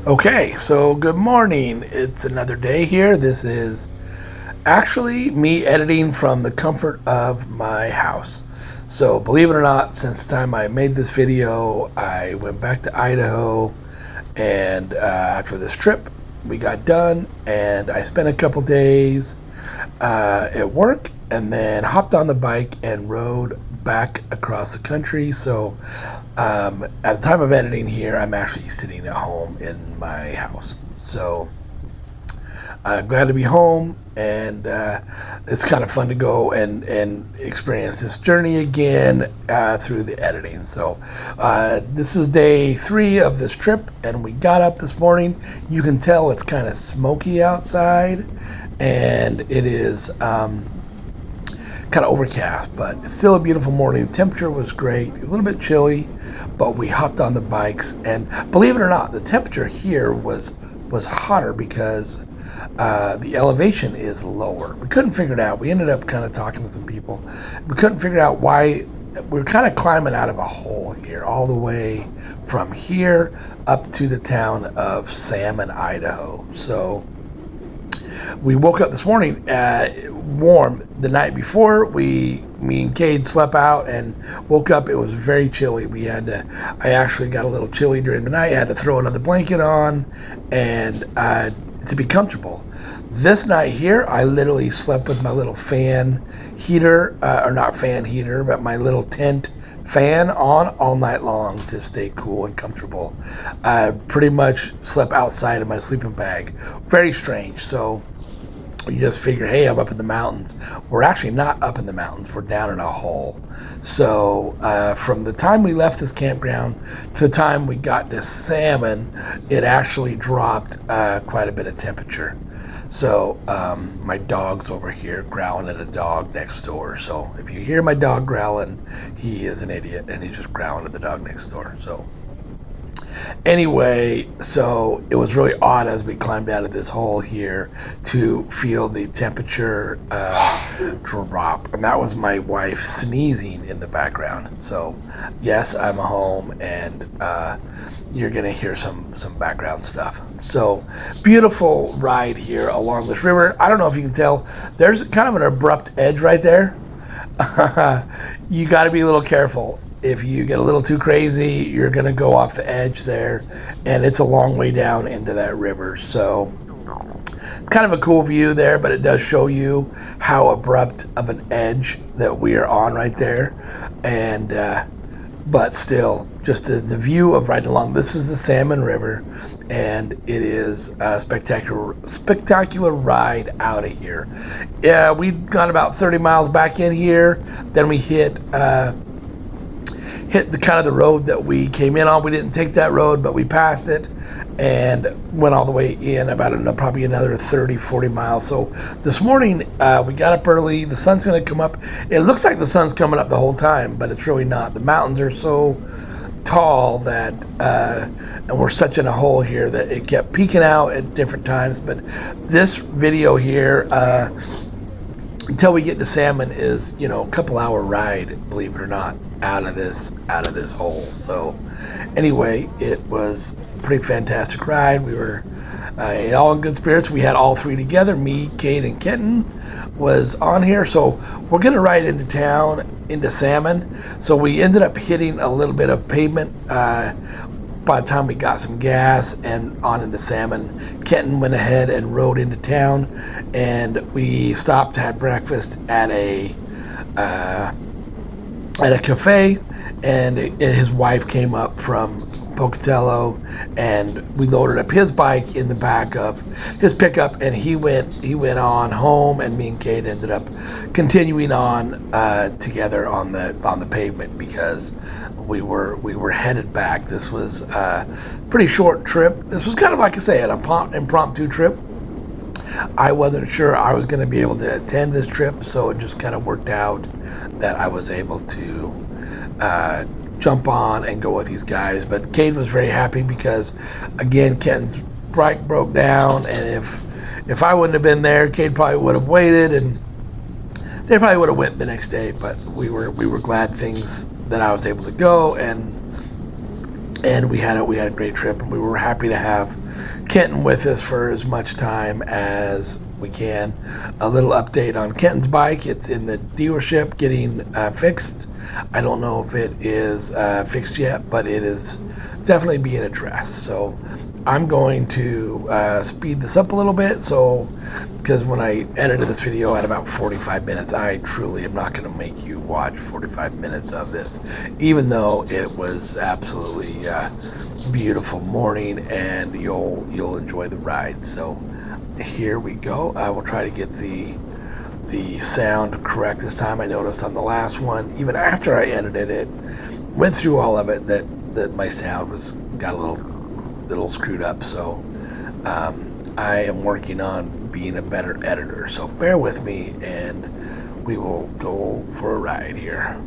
Okay, so good morning. It's another day here. This is actually me editing from the comfort of my house. So believe it or not, since the time I made this video, I went back to Idaho, and after this trip, we got done, and I spent a couple days at work, and then hopped on the bike and rode back across the country. So at the time of editing here, I'm actually sitting at home in my house. So I'm glad to be home, and it's kind of fun to go and experience this journey again through the editing. So this is day 3 of this trip, and we got up this morning. You can tell it's kind of smoky outside, and it is kind of overcast, but it's still a beautiful morning. The temperature was great, a little bit chilly, but we hopped on the bikes, and believe it or not, the temperature here was hotter because the elevation is lower. We couldn't figure it out. We ended up kind of talking to some people. We couldn't figure out why. We're kind of climbing out of a hole here, all the way from here up to the town of Salmon, Idaho. So we woke up this morning warm. The night before, me and Cade slept out and woke up. It was very chilly. I actually got a little chilly during the night. I had to throw another blanket on and to be comfortable. This night here, I literally slept with my little fan heater, or not fan heater, but my little tent fan on all night long to stay cool and comfortable. I pretty much slept outside of my sleeping bag. Very strange. So you just figure, hey, I'm up in the mountains. We're actually not up in the mountains. We're down in a hole. So from the time we left this campground to the time we got to Salmon, it actually dropped quite a bit of temperature. So my dog's over here growling at a dog next door. So if you hear my dog growling, he is an idiot, and he's just growling at the dog next door. So anyway, so it was really odd as we climbed out of this hole here to feel the temperature drop, and that was my wife sneezing in the background. So yes, I'm home, and you're gonna hear some background stuff. So beautiful ride here along this river. I don't know if you can tell, there's kind of an abrupt edge right there. You got to be a little careful. If you get a little too crazy, you're going to go off the edge there, and it's a long way down into that river. So it's kind of a cool view there, but it does show you how abrupt of an edge that we are on right there. And but still, just the view of riding along. This is the Salmon River, and it is a spectacular ride out of here. Yeah, we got about 30 miles back in here. Then we hit the kind of the road that we came in on. We didn't take that road, but we passed it and went all the way in about probably another 30-40 miles. So this morning we got up early. The sun's going to come up. It looks like the sun's coming up the whole time, but it's really not. The mountains are so tall that and we're such in a hole here that it kept peeking out at different times. But this video here, until we get to Salmon, is a couple hour ride, believe it or not, out of this hole. So anyway, it was a pretty fantastic ride. We were all in good spirits. We had all 3 together. Me, Kate, and Kenton was on here. So we're gonna ride into town, into Salmon. So we ended up hitting a little bit of pavement by the time we got some gas and on into Salmon. Kenton went ahead and rode into town, and we stopped to have breakfast at a cafe, and his wife came up from Pocatello, and we loaded up his bike in the back of his pickup, and he went on home, and me and Kate ended up continuing on together on the pavement because we were headed back. This was a pretty short trip. This was kind of, like I say, an impromptu trip. I wasn't sure I was going to be able to attend this trip, so it just kind of worked out that I was able to jump on and go with these guys. But Cade was very happy because, again, Kenton's bike broke down, and if I wouldn't have been there, Cade probably would have waited, and they probably would have went the next day. But we were glad that I was able to go, and we had a great trip, and we were happy to have Kenton with us for as much time as we can. A little update on Kenton's bike. It's in the dealership getting fixed. I don't know if it is fixed yet, but it is definitely being addressed. So I'm going to speed this up a little bit, because when I edited this video at about 45 minutes, I truly am not going to make you watch 45 minutes of this, even though it was absolutely beautiful morning and you'll enjoy the ride. So here we go. I will try to get the sound correct this time. I noticed on the last one, even after I edited it, went through all of it, that my sound got a little screwed up. So I am working on being a better editor. So bear with me, and we will go for a ride here.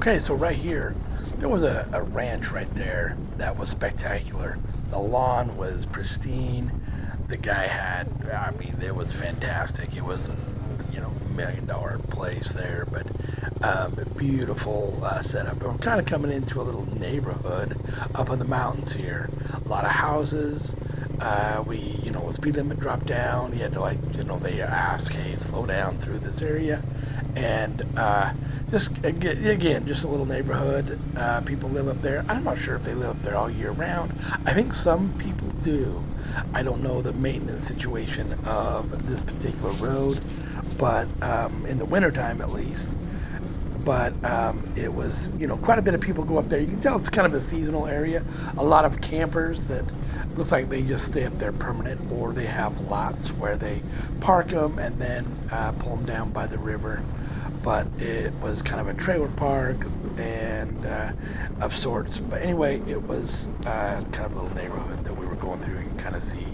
Okay, so right here, there was a ranch right there that was spectacular. The lawn was pristine. The guy had, I mean, it was fantastic. It was, $1 million place there, but beautiful setup. We're kind of coming into a little neighborhood up in the mountains here. A lot of houses. Speed limit dropped down. You had to they ask, hey, slow down through this area. And just a little neighborhood. People live up there. I'm not sure if they live up there all year round. I think some people do. I don't know the maintenance situation of this particular road, but in the wintertime at least. But it was, quite a bit of people go up there. You can tell it's kind of a seasonal area. A lot of campers that looks like they just stay up there permanent, or they have lots where they park them and then pull them down by the river. But it was kind of a trailer park and of sorts. But anyway, it was kind of a little neighborhood that we were going through. You can kind of see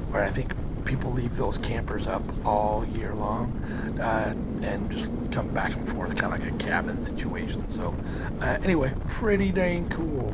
where I think people leave those campers up all year long and just come back and forth, kind of like a cabin situation. So anyway, pretty dang cool.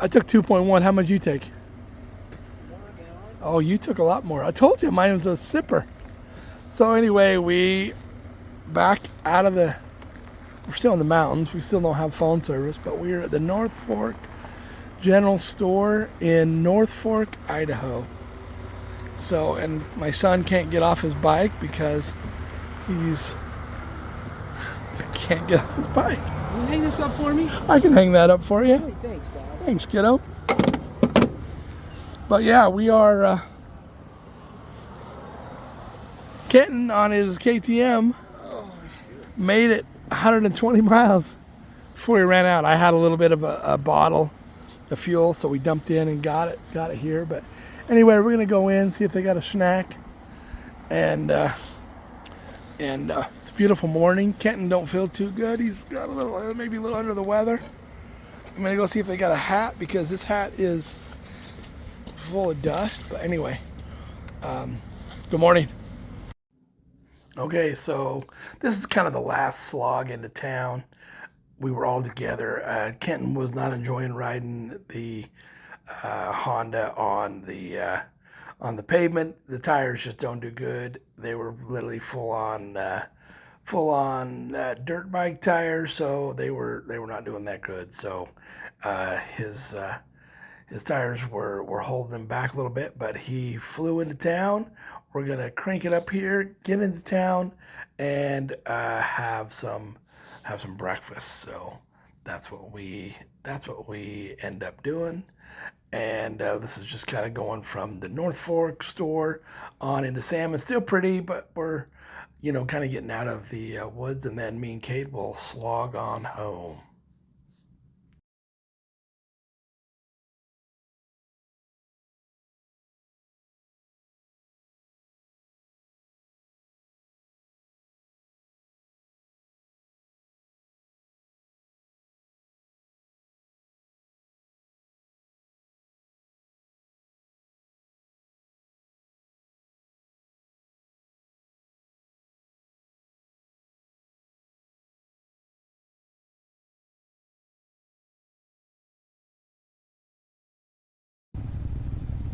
I took 2.1. How much you take? 4 gallons. Oh, you took a lot more. I told you mine was a sipper. So anyway, we back out of the We're still in the mountains. We still don't have phone service, but we're at the North Fork General Store in North Fork, Idaho. So, and my son can't get off his bike because he's can't get off his bike. Can you hang this up for me? I can hang that up for you. Hey, thanks, Dad. Thanks, kiddo. But yeah, we are Kenton on his KTM made it 120 miles before he ran out. I had a little bit of a bottle of fuel, so we dumped in and got it here. But anyway, we're gonna go in, see if they got a snack, and it's a beautiful morning. Kenton don't feel too good. He's got a little, maybe a little under the weather. I'm gonna go see if they got a hat because this hat is full of dust. But anyway, good morning. Okay, so this is kind of the last slog into town. We were all together. Kenton was not enjoying riding the Honda on the pavement. The tires just don't do good. They were literally full on dirt bike tires, so they were not doing that good. So his tires were holding him back a little bit, but he flew into town. We're gonna crank it up here, get into town, and have some breakfast. So that's what we end up doing. And this is just kind of going from the North Fork store on into Salmon. Still pretty, but we're kind of getting out of the woods, and then me and Kate will slog on home.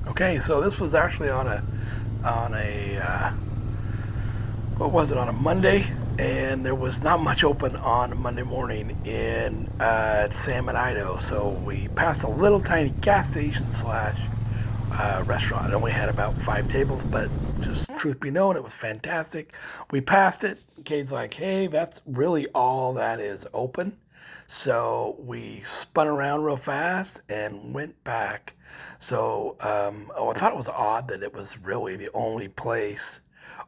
Okay, so this was actually on a what was it, on a Monday, and there was not much open on Monday morning in Salmon, Idaho. So we passed a little tiny gas station slash restaurant. I only had about 5 tables, but just truth be known, it was fantastic. We passed it. Kate's like, "Hey, that's really all that is open." So we spun around real fast and went back. So I thought it was odd that it was really the only place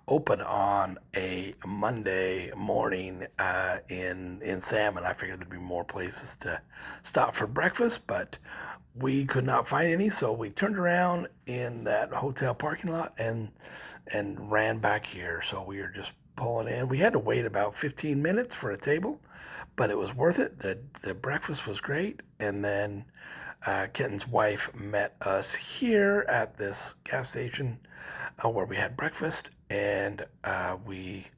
open on a Monday morning in Salmon. I figured there'd be more places to stop for breakfast, but we could not find any. So we turned around in that hotel parking lot and ran back here. So we were just pulling in. We had to wait about 15 minutes for a table, but it was worth it. The breakfast was great, and then Kenton's wife met us here at this gas station where we had breakfast, and we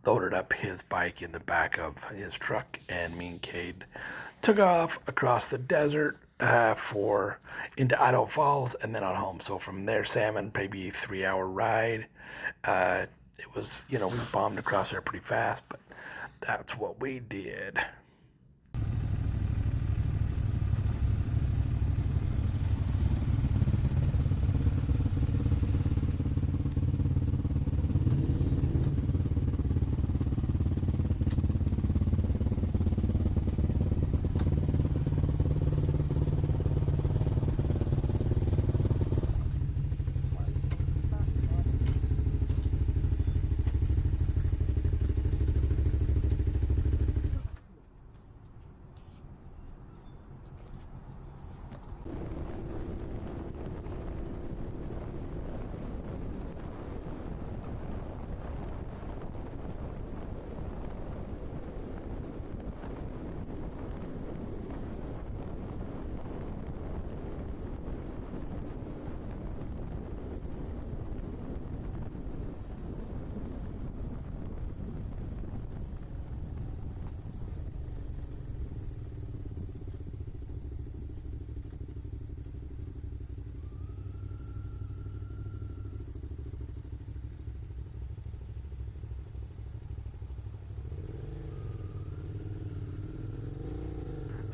loaded up his bike in the back of his truck, and me and Cade took off across the desert for into Idaho Falls and then on home. So from there, Salmon, maybe a 3-hour ride. It was, we bombed across there pretty fast, but that's what we did.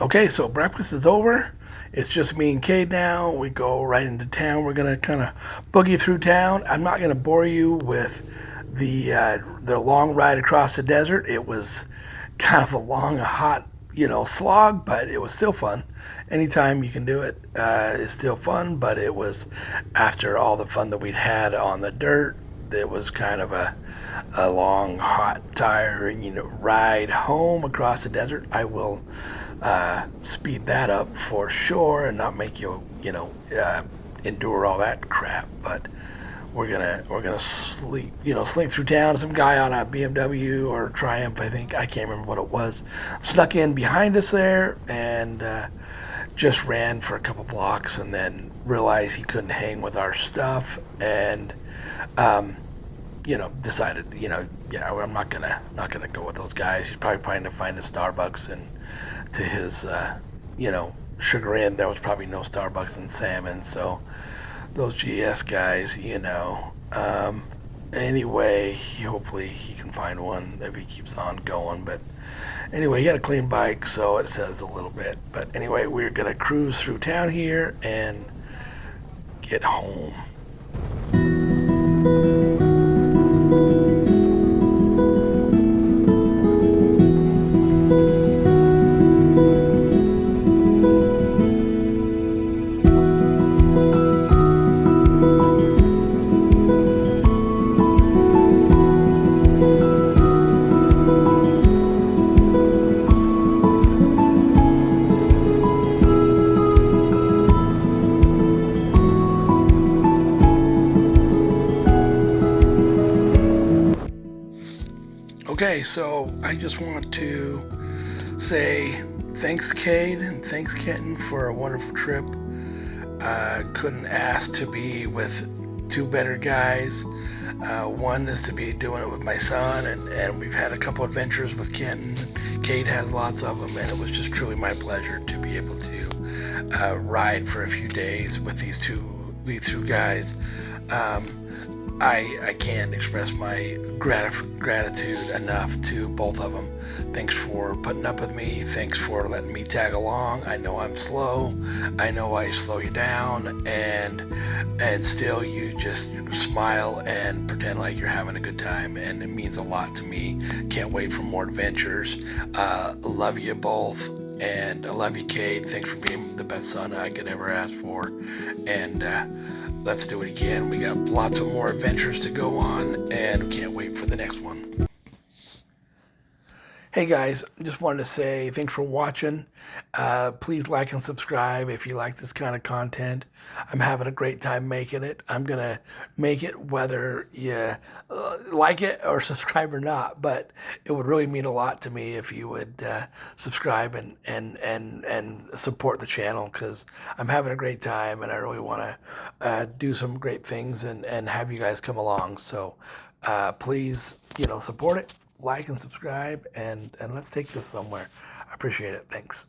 Okay, so breakfast is over. It's just me and Cade now. We go right into town. We're gonna kind of boogie through town. I'm not gonna bore you with the long ride across the desert. It was kind of a long, hot, slog, but it was still fun. Anytime you can do it, it's still fun. But it was after all the fun that we'd had on the dirt. It was kind of a long, hot, tiring, ride home across the desert. I will speed that up for sure and not make you, endure all that crap. But we're gonna sleep, slink through town. Some guy on a BMW or Triumph, I think, I can't remember what it was, snuck in behind us there and just ran for a couple blocks and then realized he couldn't hang with our stuff and decided, yeah, I'm not gonna go with those guys. He's probably trying to find a Starbucks, and to his, chagrin, there was probably no Starbucks in Salmon. So those GS guys, anyway, hopefully he can find one if he keeps on going. But anyway, he had a clean bike, so it says a little bit. But anyway, we're gonna cruise through town here and get home. Okay, so I just want to say thanks, Cade, and thanks, Kenton, for a wonderful trip. Couldn't ask to be with two better guys. One is to be doing it with my son, and we've had a couple adventures with Kenton. Cade has lots of them, and it was just truly my pleasure to be able to ride for a few days with these two guys. I can't express my gratitude enough to both of them. Thanks for putting up with me. Thanks for letting me tag along. I know I'm slow. I know I slow you down, and still you just smile and pretend like you're having a good time, and it means a lot to me. Can't wait for more adventures. Love you both, and I love you, Cade. Thanks for being the best son I could ever ask for, and let's do it again. We got lots of more adventures to go on, and we can't wait for the next one. Hey guys, just wanted to say thanks for watching. Please like and subscribe if you like this kind of content. I'm having a great time making it. I'm going to make it whether you like it or subscribe or not, but it would really mean a lot to me if you would subscribe and support the channel, because I'm having a great time and I really want to do some great things and have you guys come along. So please, support it. Like and subscribe, and let's take this somewhere. I appreciate it. Thanks.